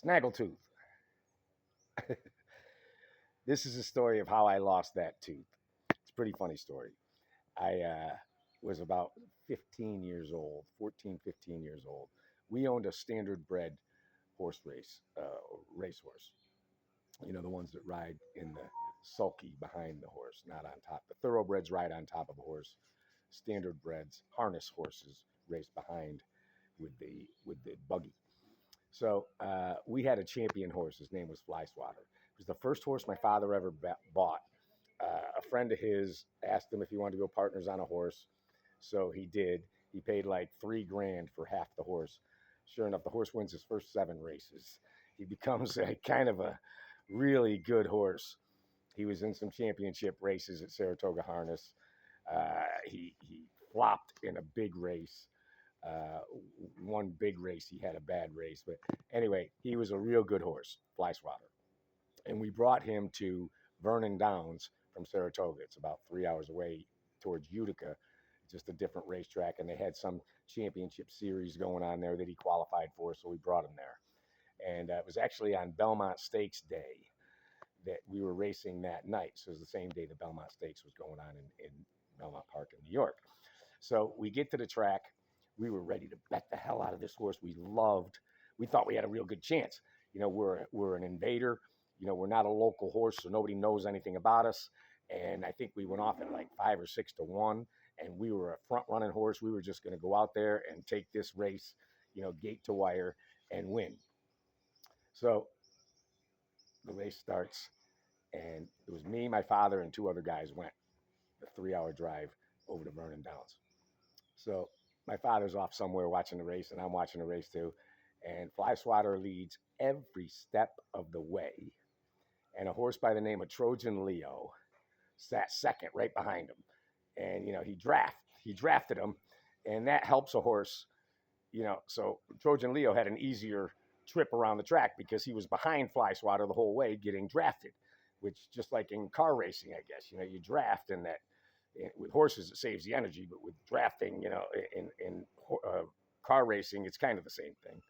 Snaggletooth. This is a story of how I lost that tooth. It's a pretty funny story. I was about 15 years old, 14, 15 years old. We owned a standard bred horse racehorse. You know, the ones that ride in the sulky behind the horse, not on top. The thoroughbreds ride on top of a horse. Standard breds, harness horses, race behind with the buggy. So we had a champion horse. His name was Fly Swatter. It was the first horse my father ever bought. A friend of his asked him if he wanted to go partners on a horse, so he did. He paid like $3,000 for half the horse. Sure enough, the horse wins his first 7 races. He becomes a kind of a really good horse. He was in some championship races at Saratoga Harness. He flopped in a big race. Uh, One big race, he had a bad race, but anyway, he was a real good horse, Fly Swatter. And we brought him to Vernon Downs from Saratoga. It's about 3 hours away towards Utica, just a different racetrack. And they had some championship series going on there that he qualified for, so we brought him there. And it was actually on Belmont Stakes Day that we were racing that night. So it was the same day the Belmont Stakes was going on in Belmont Park in New York. So we get to the track. We were ready to bet the hell out of this horse. We thought we had a real good chance. You know, we're an invader. You know, we're not a local horse, so nobody knows anything about us. And I think we went off at like 5 or 6 to 1. And we were a front running horse. We were just going to go out there and take this race, you know, gate to wire and win. So the race starts, and it was me, my father, and 2 other guys went the 3 hour drive over to Vernon Downs. So my father's off somewhere watching the race, and I'm watching the race too. And Fly Swatter leads every step of the way. And a horse by the name of Trojan Leo sat second right behind him. And, you know, he drafted him, and that helps a horse, you know. So Trojan Leo had an easier trip around the track because he was behind Fly Swatter the whole way getting drafted, which just like in car racing, I guess, you know, you draft and that with horses, it saves the energy, but with drafting, you know, in car racing, it's kind of the same thing.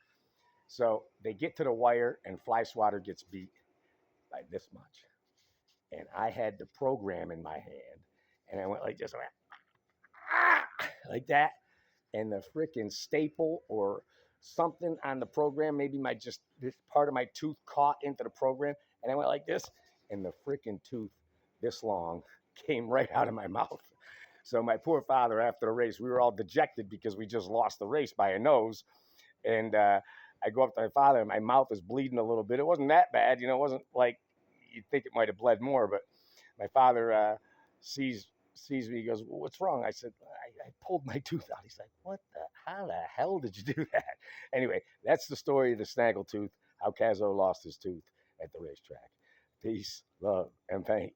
So they get to the wire, and Fly Swatter gets beat by this much. And I had the program in my hand, and I went like this, I went, ah, like that. And the freaking staple or something on the program, maybe this part of my tooth caught into the program, and I went like this, and the freaking tooth this long came right out of my mouth. So my poor father, after the race, we were all dejected because we just lost the race by a nose. And I go up to my father, and my mouth is bleeding a little bit. It wasn't that bad, you know. It wasn't like you'd think it might have bled more. But my father sees me. He goes, well, "What's wrong?" I said, I pulled my tooth out." He's like, how the hell did you do that? Anyway, that's the story of the Snaggletooth, how Cazzo lost his tooth at the racetrack. Peace, love, and pain.